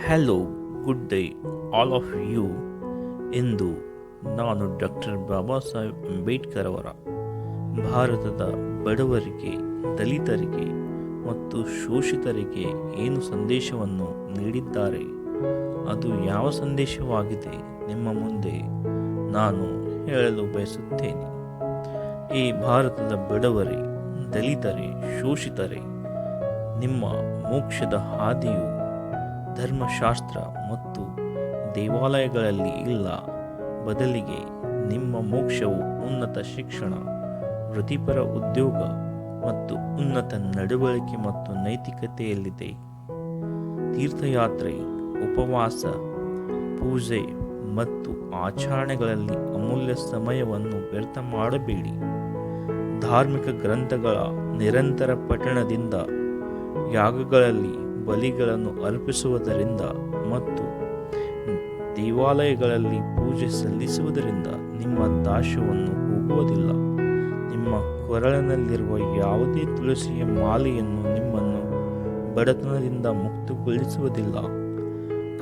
Hello, good day all of you. ಎಂದು ನಾನು doctor Baba Saheb Ambedkar ಅವರ ಭಾರತದ ಬಡವರಿಗೆ, ದಲಿತರಿಗೆ ಮತ್ತು ಶೋಷಿತರಿಗೆ ಏನು ಸಂದೇಶವನ್ನು ನೀಡಿದ್ದಾರೆ, ಅದು ಯಾವ ಸಂದೇಶವಾಗಿದೆ ನಿಮ್ಮ ಮುಂದೆ ನಾನು ಹೇಳಲು ಬಯಸುತ್ತೇನೆ. ಈ ಭಾರತದ ಬಡವರೇ, ದಲಿತರೇ, ಶೋಷಿತರೇ, ನಿಮ್ಮ ಮೋಕ್ಷದ ಹಾದಿಯು ಧರ್ಮಶಾಸ್ತ್ರ ಮತ್ತು ದೇವಾಲಯಗಳಲ್ಲಿ ಇಲ್ಲ. ಬದಲಿಗೆ ನಿಮ್ಮ ಮೋಕ್ಷವು ಉನ್ನತ ಶಿಕ್ಷಣ, ವೃತ್ತಿಪರ ಉದ್ಯೋಗ ಮತ್ತು ಉನ್ನತ ನಡವಳಿಕೆ ಮತ್ತು ನೈತಿಕತೆಯಲ್ಲಿದೆ. ತೀರ್ಥಯಾತ್ರೆ, ಉಪವಾಸ, ಪೂಜೆ ಮತ್ತು ಆಚರಣೆಗಳಲ್ಲಿ ಅಮೂಲ್ಯ ಸಮಯವನ್ನು ವ್ಯರ್ಥ ಮಾಡಬೇಡಿ. ಧಾರ್ಮಿಕ ಗ್ರಂಥಗಳ ನಿರಂತರ ಪಠಣದಿಂದ, ಯಾಗಗಳಲ್ಲಿ ಬಲಿಗಳನ್ನು ಅರ್ಪಿಸುವುದರಿಂದ ಮತ್ತು ದೇವಾಲಯಗಳಲ್ಲಿ ಪೂಜೆ ಸಲ್ಲಿಸುವುದರಿಂದ ನಿಮ್ಮ ದಾಸ್ಯವನ್ನು ಹೋಗುವುದಿಲ್ಲ. ನಿಮ್ಮ ಕೊರಳಿನಲ್ಲಿರುವ ಯಾವುದೇ ತುಳಸಿಯ ಮಾಲೆಯನ್ನು ನಿಮ್ಮನ್ನು ಬಡತನದಿಂದ ಮುಕ್ತಗೊಳಿಸುವುದಿಲ್ಲ.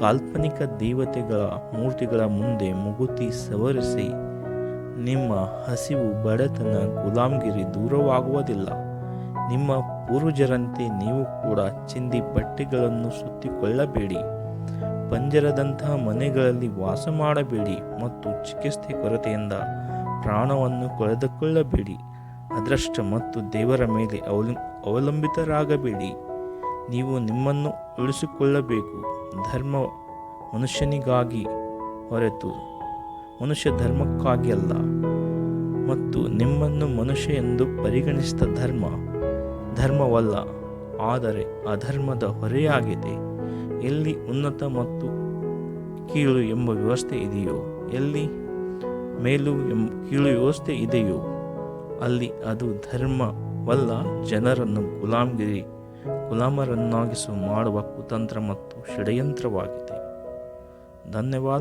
ಕಾಲ್ಪನಿಕ ದೇವತೆಗಳ ಮೂರ್ತಿಗಳ ಮುಂದೆ ಮೂಗುತಿ ಸವರಿಸಿ ನಿಮ್ಮ ಹಸಿವು, ಬಡತನ, ಗುಲಾಮಗಿರಿ ದೂರವಾಗುವುದಿಲ್ಲ. ನಿಮ್ಮ ಪೂರ್ವಜರಂತೆ ನೀವು ಕೂಡ ಚಿಂದಿ ಬಟ್ಟೆಗಳನ್ನು ಸುತ್ತಿಕೊಳ್ಳಬೇಡಿ. ಪಂಜರದಂತಹ ಮನೆಗಳಲ್ಲಿ ವಾಸ ಮಾಡಬೇಡಿ ಮತ್ತು ಚಿಕಿತ್ಸೆ ಕೊರತೆಯಿಂದ ಪ್ರಾಣವನ್ನು ಕಳೆದುಕೊಳ್ಳಬೇಡಿ. ಅದೃಷ್ಟ ಮತ್ತು ದೇವರ ಮೇಲೆ ಅವಲಂಬಿತರಾಗಬೇಡಿ. ನೀವು ನಿಮ್ಮನ್ನು ಉಳಿಸಿಕೊಳ್ಳಬೇಕು. ಧರ್ಮ ಮನುಷ್ಯನಿಗಾಗಿ ಹೊರತು ಮನುಷ್ಯ ಧರ್ಮಕ್ಕಾಗಿ ಅಲ್ಲ, ಮತ್ತು ನಿಮ್ಮನ್ನು ಮನುಷ್ಯ ಎಂದು ಪರಿಗಣಿಸಿದ ಧರ್ಮವಲ್ಲ, ಆದರೆ ಅಧರ್ಮದ ಹೊರೆಯಾಗಿದೆ. ಎಲ್ಲಿ ಉನ್ನತ ಮತ್ತು ಕೀಳು ಎಂಬ ವ್ಯವಸ್ಥೆ ಇದೆಯೋ, ಎಲ್ಲಿ ಮೇಲು ಕೀಳು ವ್ಯವಸ್ಥೆ ಇದೆಯೋ, ಅಲ್ಲಿ ಅದು ಧರ್ಮವಲ್ಲ, ಜನರನ್ನು ಗುಲಾಮರನ್ನಾಗಿಸುವ ಮಾಡುವ ಕುತಂತ್ರ ಮತ್ತು ಷಡ್ಯಂತ್ರವಾಗಿದೆ. ಧನ್ಯವಾದ.